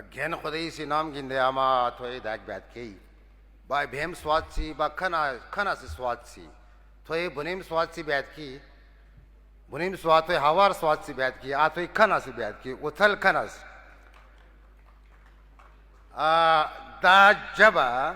Gen Khodisi nam ginde ama thoye dak bat ki. Ba bhem swatsi ba khana se swatsi. Thoye bunim swatsi bat ki. Bunim swatsi hawar swatsi bat ki. A thoye khana se bat ki. Uthal khanas. Da jaba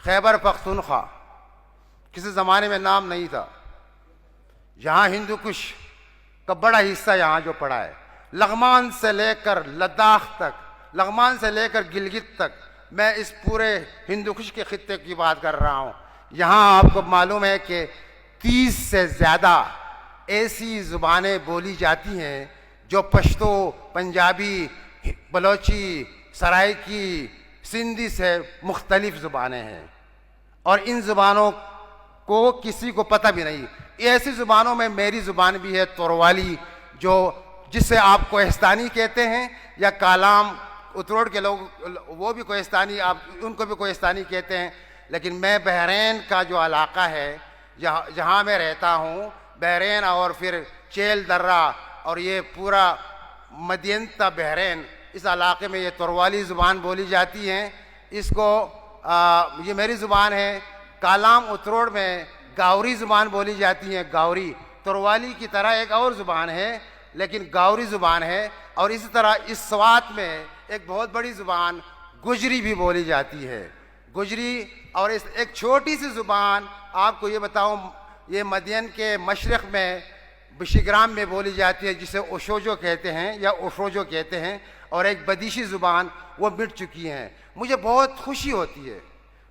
Khyber Pakhtunkhwa किसी ज़माने में नाम नहीं था। यहाँ हिंदू कुश का बड़ा हिस्सा यहाँ जो पड़ा है, लग़मान से लेकर लद्दाख तक, लग़मान से लेकर गिलगित तक, मैं इस पूरे हिंदू कुश के खित्ते की बात कर रहा हूँ। यहाँ आपको मालूम है कि 30 से ज़्यादा ऐसी ज़ुबानें बोली जाती हैं जो पश्तो, पंजाबी, बलोची, सराइकी, सिंधी से मुख्तलिफ ज़ुबानें हैं और इन ज़ुबानों को किसी को पता भी नहीं। ऐसी ज़ुबानों में मेरी ज़ुबान भी है, तोरवाली, जो जिसे आप कोहिस्तानी कहते हैं, या कालाम उतरोड़ के लोग वो भी कोहिस्तानी, आप उनको भी कोहिस्तानी कहते हैं। लेकिन मैं बहरीन का जो इलाका है जहाँ मैं रहता हूँ, बहरीन और फिर चेल दर्रा और ये पूरा मदियनता बहरीन, इस इलाके में ये तोरवाली ज़ुबान बोली जाती है। इसको ये मेरी ज़ुबान है। कालाम उतरोड़ में गावरी ज़ुबान बोली जाती है। गावरी तोरवाली की तरह एक और ज़ुबान है, लेकिन गावरी ज़ुबान है। और इसी तरह इस स्वात में एक बहुत बड़ी ज़ुबान गुजरी भी बोली जाती है, गुजरी। और इस एक छोटी सी ज़ुबान आपको ये बताऊं, ये मदियन के मशरक़ में बिशिग्राम में बोली जाती है, जिसे ओशोजो कहते हैं या ओशोजो कहते हैं। और एक बदीशी ज़ुबान वो मिट चुकी हैं। मुझे बहुत खुशी होती है,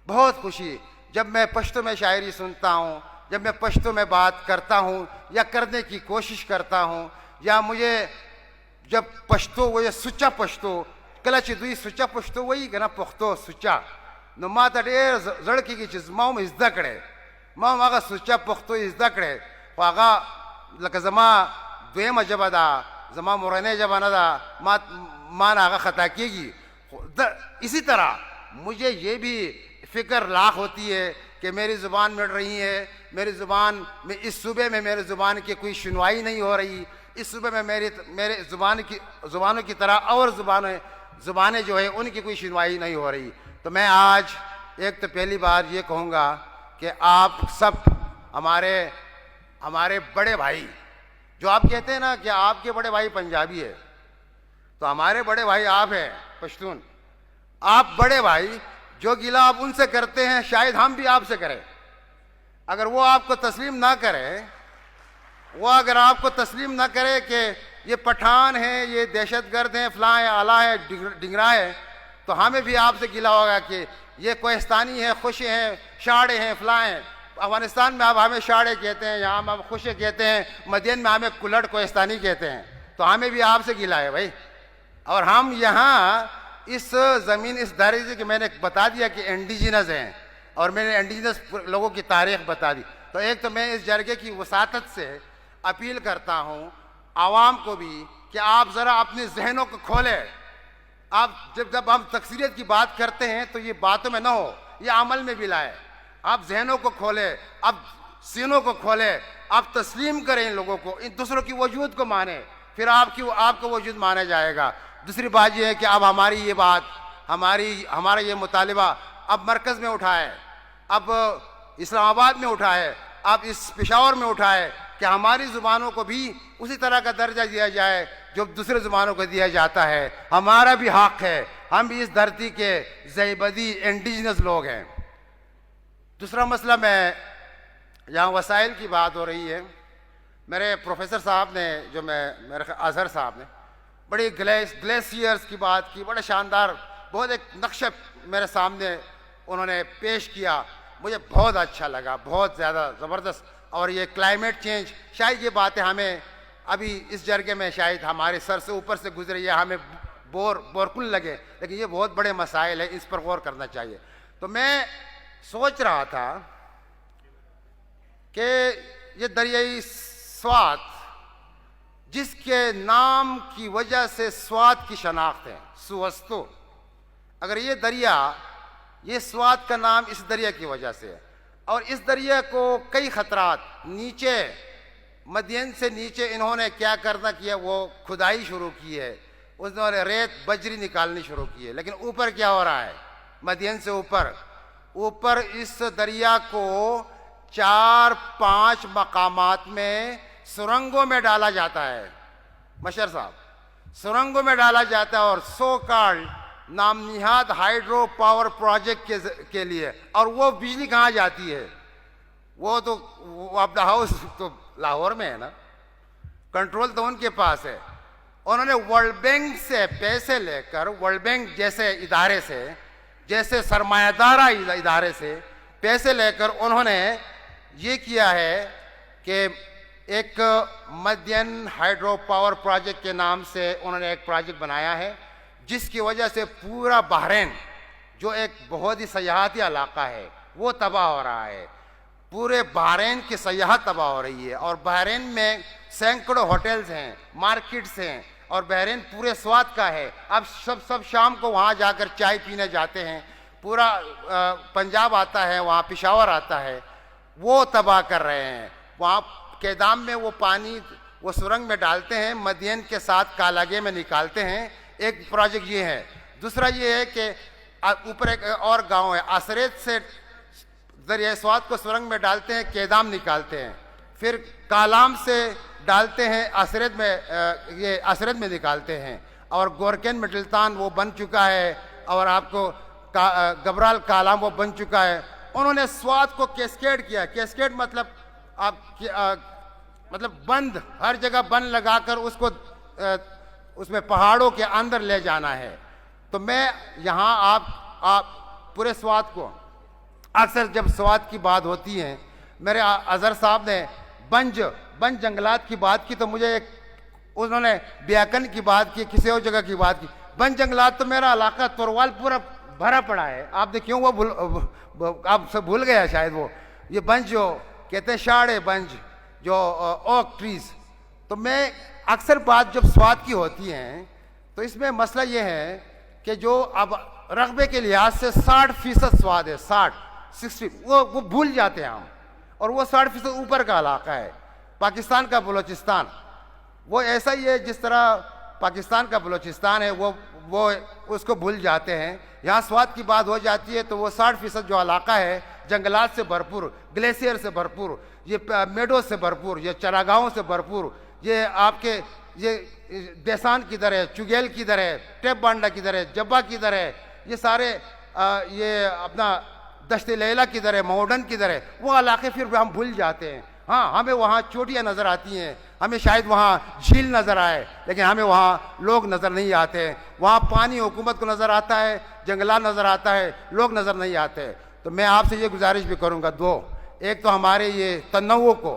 बहुत खुशी, जब मैं पश्तो में शायरी सुनता हूँ, जब मैं पश्तो में बात करता हूँ या करने की कोशिश करता हूँ, या मुझे जब पश्तो वो ये सुच्चा पश्तो कलच दुई सुच्चा पश्तो वही ना पुख्तो सुच्चा नो माता ढेर जड़की की चीज माओ में इज्दा करे माओ मागा सुच्चा पुख्तो इज्दा करे वागा लका जमा द्वेम जबदा जमा मुरने जबाना दा मान आगा खता कीगी। इसी तरह मुझे ये भी फ़िक्र लाख होती है कि मेरी ज़ुबान मिट रही है, मेरी ज़ुबान में इस सूबे में मेरी ज़ुबान की कोई सुनवाई नहीं हो रही, इस सूबे में मेरे ज़ुबानों की तरह और ज़ुबानें जो है उनकी कोई सुनवाई नहीं हो रही। तो मैं आज एक तो पहली बार ये कहूँगा कि आप सब हमारे बड़े भाई, जो आप कहते हैं ना कि आपके बड़े भाई पंजाबी है, तो हमारे बड़े भाई आप हैं पश्तून। आप बड़े भाई जो गिला आप उनसे करते हैं, शायद हम भी आपसे करें। अगर वो आपको तस्लीम ना करे, वो अगर आपको तस्लीम ना करे कि ये पठान है, ये दहशतगर्द हैं, फलां है, आला है, डिंगरा है, तो हमें भी आपसे गिला होगा कि ये कोहिस्तानी है, खुश हैं, शाड़े हैं, फलां हैं। अफगानिस्तान में आप हमें शाड़े कहते हैं, यहाँ हम खुशे कहते हैं, मदियन में हमें कुलट कोहिस्तानी कहते हैं, तो हमें भी आपसे गिला है भाई। और हम यहाँ इस ज़मीन, इस दर्जे कि मैंने बता दिया कि इंडिजिनस हैं और मैंने इंडिजिनस लोगों की तारीख़ बता दी। तो एक तो मैं इस जरगे की वसातत से अपील करता हूँ आवाम को भी कि आप ज़रा अपने जहनों को खोलें। आप जब हम तकसीरियत की बात करते हैं तो ये बातों में ना हो, ये अमल में भी लाए। आप जहनों को खोलें, आप सीनों को खोलें, आप तस्लीम करें इन लोगों को, इन दूसरों की वजूद को माने, फिर आपका वजूद माना जाएगा। दूसरी बात यह है कि अब हमारी ये बात, हमारा ये मुतालिबा अब मरकज़ में उठा है, अब इस्लामाबाद में उठा है, अब इस पेशावर में उठा है कि हमारी ज़ुबानों को भी उसी तरह का दर्जा दिया जाए जो दूसरे ज़ुबानों को दिया जाता है। हमारा भी हक़ है, हम भी इस धरती के ज़ैबदी इंडिजिनस लोग हैं। दूसरा मसला, मैं यहाँ वसाइल की बात हो रही है, मेरे प्रोफेसर साहब ने, जो मेरे अज़हर साहब ने बड़ी ग्लेशियर्स की बात की, बड़ा शानदार, बहुत एक नक्शा मेरे सामने उन्होंने पेश किया, मुझे बहुत अच्छा लगा, बहुत ज़्यादा ज़बरदस्त। और ये क्लाइमेट चेंज, शायद ये बातें हमें अभी इस जरगे में शायद हमारे सर से ऊपर से गुजरी या हमें बोरकुल लगे, लेकिन ये बहुत बड़े मसाइल है, इस पर गौर करना चाहिए। तो मैं सोच रहा था कि ये दरियाई स्वात, जिसके नाम की वजह से स्वात की शनाख्त है, सुवस्तो, अगर ये दरिया, ये स्वात का नाम इस दरिया की वजह से है, और इस दरिया को कई ख़तरात, नीचे मदियन से नीचे इन्होंने क्या करना किया, वो खुदाई शुरू की है, उन्होंने रेत बजरी निकालनी शुरू की है। लेकिन ऊपर क्या हो रहा है, मदियन से ऊपर इस दरिया को 4-5 मकामात में सुरंगों में डाला जाता है। मशर साहब, सुरंगों में डाला जाता है और सो कॉल्ड नामनिहाद हाइड्रो पावर प्रोजेक्ट के लिए। और वो बिजली कहाँ जाती है? वो तो अपना हाउस तो लाहौर में है ना, कंट्रोल तो उनके पास है। उन्होंने वर्ल्ड बैंक से पैसे लेकर, वर्ल्ड बैंक जैसे इदारे से, जैसे सरमायादारा इदारे से पैसे लेकर उन्होंने ये किया है कि एक मध्यन हाइड्रो पावर प्रोजेक्ट के नाम से उन्होंने एक प्रोजेक्ट बनाया है, जिसकी वजह से पूरा बहरीन जो एक बहुत ही सयाहती इलाका है वो तबाह हो रहा है। पूरे बहरीन की सयाहत तबाह हो रही है। और बहरीन में सैकड़ों होटल्स हैं, मार्केट्स हैं, और बहरीन पूरे स्वाद का है। अब सब शाम को वहाँ जाकर चाय पीने जाते हैं। पूरा पंजाब आता है, वहाँ पेशावर आता है, वो तबाह कर रहे हैं। वहाँ केदाम में वो पानी वो सुरंग में डालते हैं, मदियन के साथ कालागे में निकालते हैं। एक प्रोजेक्ट ये है। दूसरा ये है कि ऊपर एक और गांव है, असरेत से दरिया स्वाद को सुरंग में डालते हैं, केदाम निकालते हैं, फिर कालाम से डालते हैं असरद में, ये असरद में निकालते हैं। और गोरकेन मिटलतान वो बन चुका है, और आपको गबराल कालाम वो बन चुका है। उन्होंने स्वाद को कैस्केड किया। कैस्केड मतलब मतलब बंद, हर जगह बंद लगाकर उसको उसमें पहाड़ों के अंदर ले जाना है। तो मैं यहाँ आप पूरे स्वाद को, अक्सर जब स्वाद की बात होती है, मेरे अजहर साहब ने बंज जंगलात की बात की, तो मुझे एक उन्होंने ब्याकन की बात की, किसी और जगह की बात की। बंज जंगलात तो मेरा इलाका तोरवाल पूरा भरा पड़ा है। आपने क्यों वो आप सब भूल गया शायद। वो ये बंज जो कहते हैं शाड़े बंज, जो ओक ट्रीज। तो मैं अक्सर बात जब स्वाद की होती है तो इसमें मसला ये है कि जो अब रकबे के लिहाज से 60% स्वाद है, 60 वो भूल जाते हैं हम। और वो 60% ऊपर का इलाका है, पाकिस्तान का बलूचिस्तान। वो ऐसा ही है जिस तरह पाकिस्तान का बलूचिस्तान है, वो उसको भूल जाते हैं। यहाँ स्वाद की बात हो जाती है तो वो 60% जो इलाका है जंगलात से भरपूर, ग्लेशियर से भरपूर, ये मेडो से भरपूर, ये चरागाहों से भरपूर, ये आपके ये देसान की दर है, चुगेल की दर है, टेप बांडा की दर है, जब्बा की दर है, ये सारे ये अपना दश्त लैला की दर है, मॉडर्न की दर है। वो इलाके फिर हम भूल जाते हैं। हाँ, हमें वहाँ चोटियाँ नज़र आती हैं, हमें शायद वहाँ झील नज़र आए, लेकिन हमें वहाँ लोग नज़र नहीं आते। वहाँ पानी हुकूमत को नज़र आता है, जंगलात नज़र आता है, लोग नज़र नहीं आते। तो मैं आपसे ये गुजारिश भी करूँगा, दो, एक तो हमारे ये तनव्वुर को,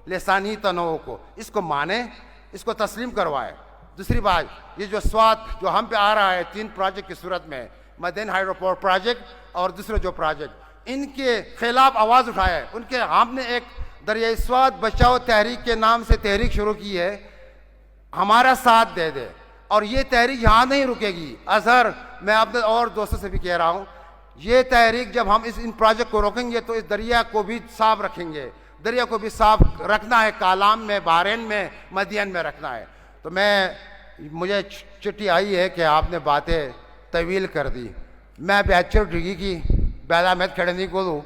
लसानी तनव्वुर को, इसको माने, इसको तस्लीम करवाए। दूसरी बात, ये जो स्वाद जो हम पे आ रहा है 3 प्रोजेक्ट की सूरत में, मदन हाइड्रो पावर प्रोजेक्ट और दूसरे जो प्रोजेक्ट, इनके खिलाफ आवाज़ उठाए। उनके हमने एक दरियाई स्वाद बचाओ तहरीक के नाम से तहरीक शुरू की है, हमारा साथ दे दे। और ये तहरीक यहाँ नहीं रुकेगी। अजहर, मैं अपने और दोस्तों से भी कह रहा हूँ, ये तहरीक जब हम इन प्रोजेक्ट को रोकेंगे तो इस दरिया को भी साफ रखेंगे। दरिया को भी साफ रखना है, कालाम में, बहरीन में, मदियन में रखना है। तो मुझे चिट्ठी आई है कि आपने बातें तवील कर दी। मैं बैचलर डिग्री की बैला में खड़े को दूँ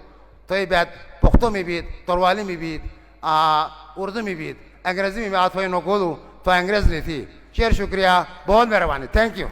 तो ये बात पुख्तो में भी, तोरवाली में भी, उर्दू में भी, अंग्रेज़ी में बात हुई नको दूँ तो अंग्रेज़ नहीं थी। शेर शुक्रिया, बहुत मेहरबानी, थैंक यू।